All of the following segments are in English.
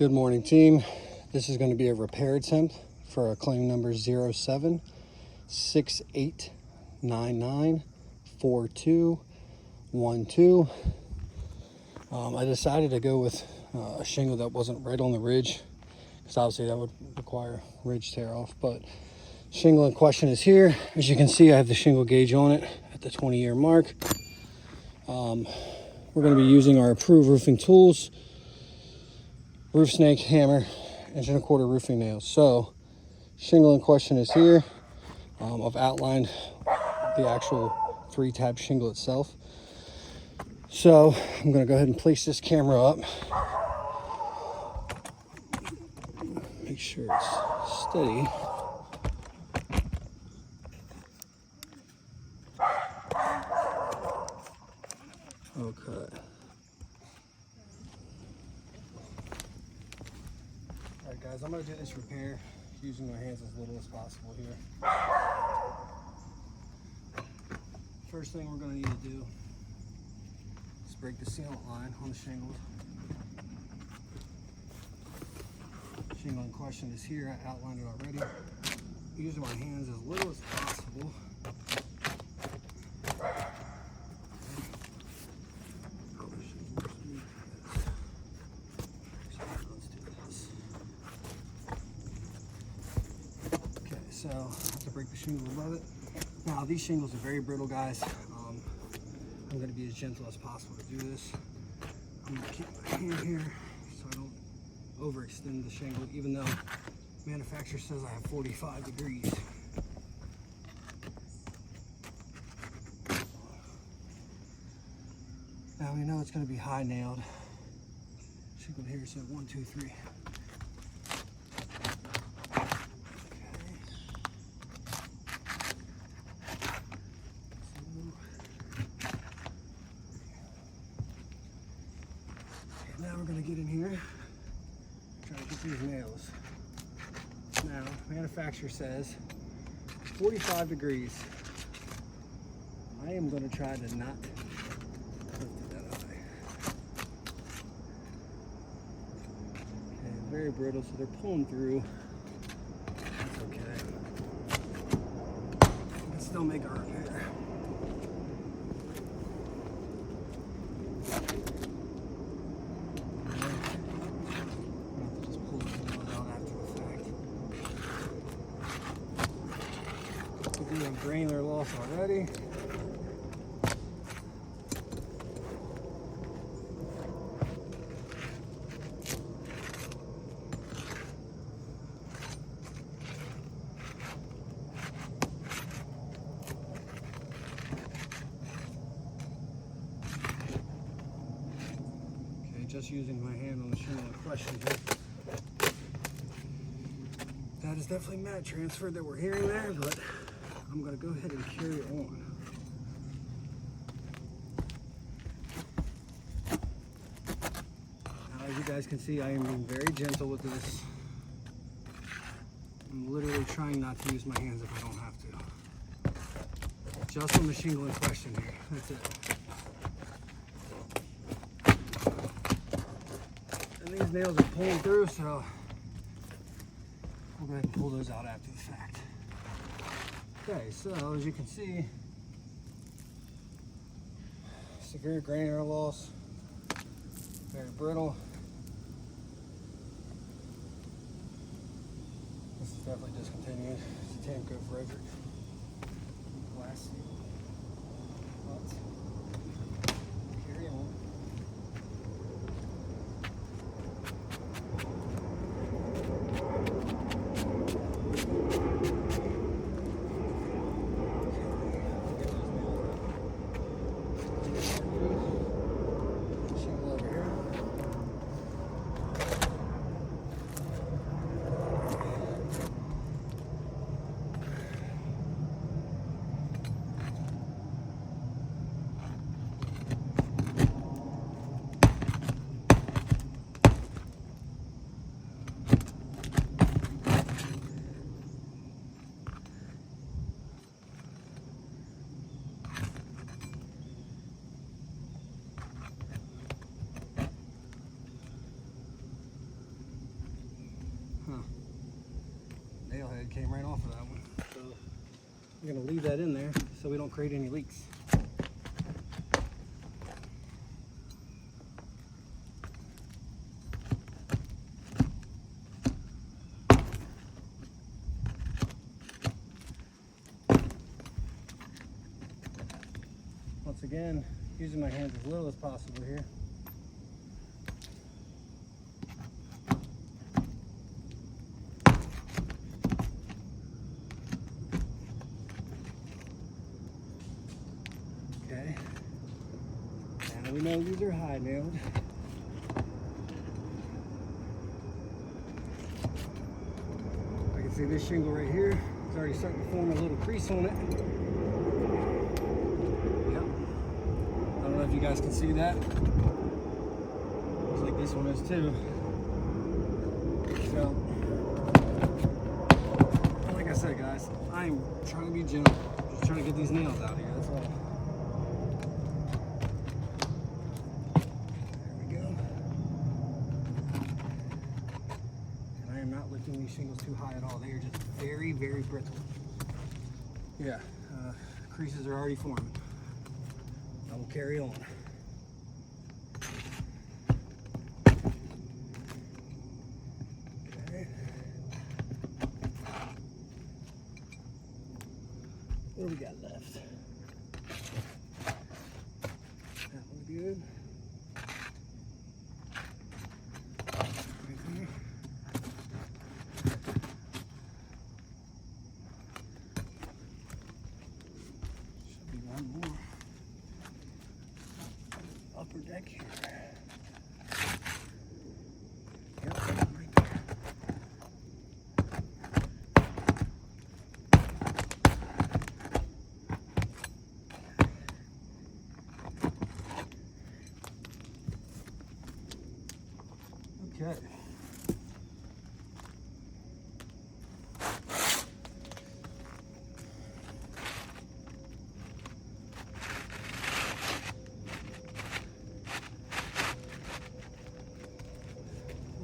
Good morning, team. This is going to be a repair attempt for our claim number 0768994212. I decided to go with a shingle that wasn't right on the ridge, because obviously that would require ridge tear off. But shingle in question is here. As you can see, I have the shingle gauge on it at the 20-year mark. We're going to be using our approved roofing tools: roof snake, hammer, 1.25 inch roofing nails. So shingle in question is here. I've outlined the actual 3-tab shingle itself. So I'm going to go ahead and place this camera up. Make sure it's steady. Okay. Alright guys, I'm going to do this repair using my hands as little as possible here. First thing we're going to need to do is break the sealant line on the shingles. Shingle in question is here. I outlined it already. Using my hands as little as possible. So I have to break the shingle above it. Now these shingles are very brittle, guys. I'm going to be as gentle as possible to do this. I'm going to keep my hand here so I don't overextend the shingle, even though manufacturer says I have 45 degrees. Now we know it's going to be high nailed. Shingle here said 1, 2, 3. Now we're going to get in here, try to get these nails. Now, manufacturer says 45 degrees. I am going to try to not lift it that high. Okay, very brittle, so they're pulling through. That's okay. We can still make our repair. We have granular loss already. Okay, just using my hand on the shingle in question here. That is definitely mat transfer that we're hearing there, but I'm going to go ahead and carry on. Now, as you guys can see, I am being very gentle with this. I'm literally trying not to use my hands if I don't have to. Just on the shingle in question here. That's it. And these nails are pulling through, so we'll go ahead and pull those out after the fact. Okay, so as you can see, severe granular loss, very brittle. This is definitely discontinued. It's a Tamco Frederick glass seal. But carry on. came right off of that one. So we're gonna leave that in there so we don't create any leaks. Once again, using my hands as little as possible here. Okay, and we know these are high nailed. I can see this shingle right here. It's already starting to form a little crease on it. Yep. I don't know if you guys can see that. Looks like this one is too. So, like I said, guys, I'm trying to be gentle. Just trying to get these nails out of here. That's all. These shingles too high at all. They are just very, very brittle. Yeah, creases are already forming. I will carry on. Okay. What do we got left? That one's good. Upper deck here. Yep, right there. Okay.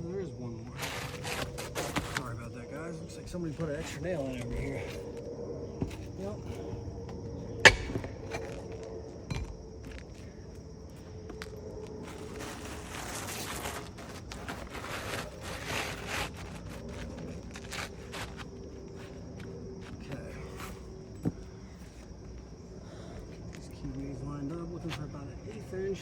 There's one more. Sorry about that, guys. Looks like somebody put an extra nail in over here. Yep. Okay. Get these keyways lined up, looking for about an 1/8 inch.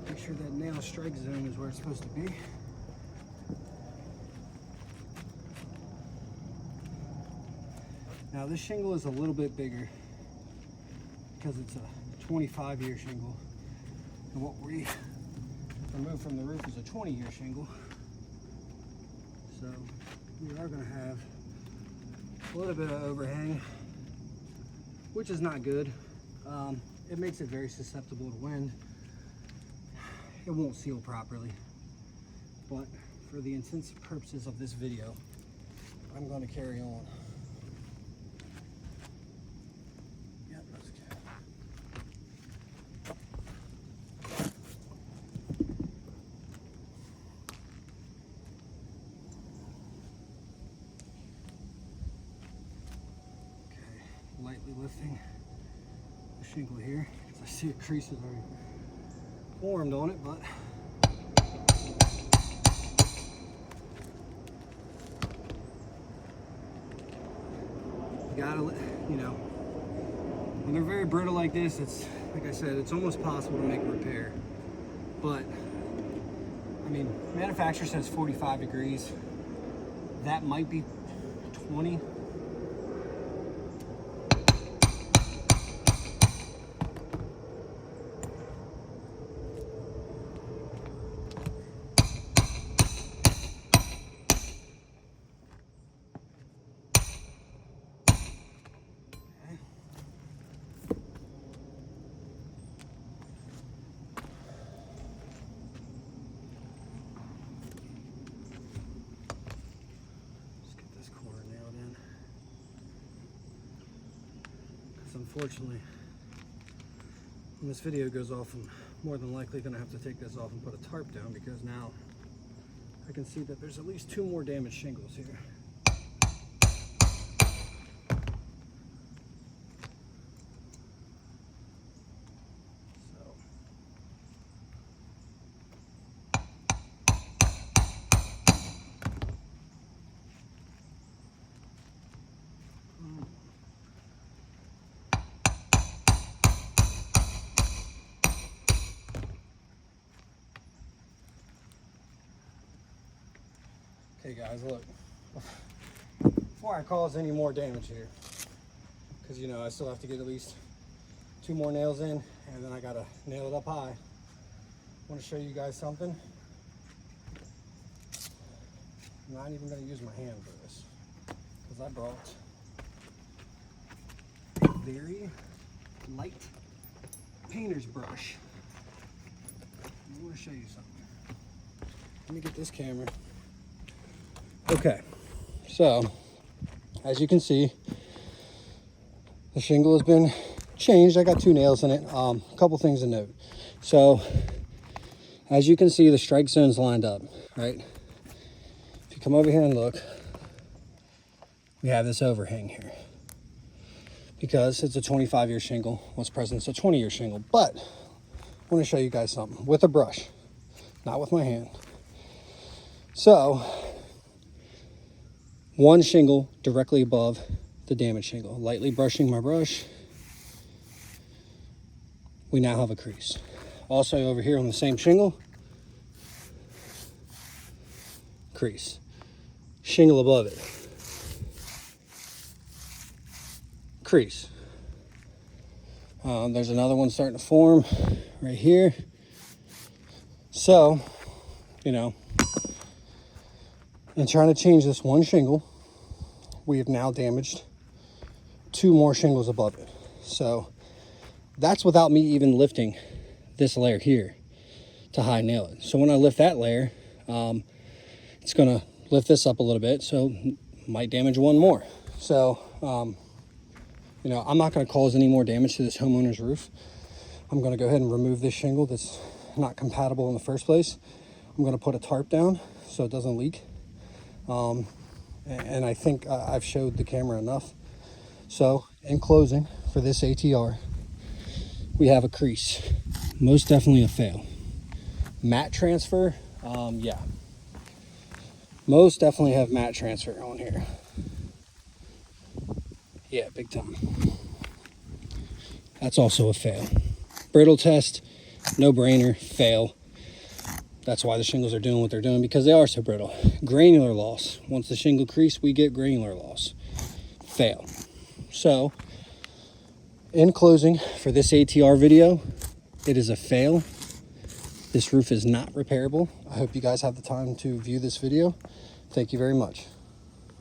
Make sure that nail strike zone is where it's supposed to be. Now this shingle is a little bit bigger because it's a 25-year shingle. And what we removed from the roof is a 20-year shingle. So we are going to have a little bit of overhang, which is not good. It makes it very susceptible to wind. It won't seal properly, but for the intents and purposes of this video, I'm going to carry on. Yep, that's good. Okay, lightly lifting the shingle here, because I see a crease is already formed on it, but you gotta, you know, when they're very brittle like this, it's, like I said, it's almost possible to make a repair. But, I mean, manufacturer says 45 degrees. That might be 20. Unfortunately, when this video goes off, I'm more than likely going to have to take this off and put a tarp down, because now I can see that there's at least 2 more damaged shingles here. Hey guys, look, before I cause any more damage here, because you know I still have to get at least 2 more nails in, and then I gotta nail it up high. I want to show you guys something. I'm not even gonna use my hand for this, because I brought a very light painter's brush. I want to show you something. Let me get this camera. Okay, so as you can see, the shingle has been changed. I got 2 nails in it. A couple things to note. So as you can see, the strike zone's lined up, right? If you come over here and look, we have this overhang here because it's a 25-year shingle. What's present is a 20-year shingle. But I want to show you guys something with a brush, not with my hand. So 1 shingle directly above the damaged shingle. Lightly brushing my brush, we now have a crease. Also over here on the same shingle, crease. Shingle above it, crease. There's another one starting to form right here. So, you know, in trying to change this 1 shingle, we have now damaged 2 more shingles above it. So that's without me even lifting this layer here to high nail it. So when I lift that layer, it's gonna lift this up a little bit, so might damage 1 more. So, you know, I'm not gonna cause any more damage to this homeowner's roof. I'm gonna go ahead and remove this shingle that's not compatible in the first place. I'm gonna put a tarp down so it doesn't leak. And I think I've showed the camera enough. So in closing, for this ATR, we have a crease. Most definitely a fail. Mat transfer, yeah. Most definitely have mat transfer on here. Yeah, big time. That's also a fail. Brittle test, no brainer, fail. That's why the shingles are doing what they're doing, because they are so brittle. Granular loss. Once the shingle crease, we get granular loss. Fail. So, in closing, for this ATR video, it is a fail. This roof is not repairable. I hope you guys have the time to view this video. Thank you very much.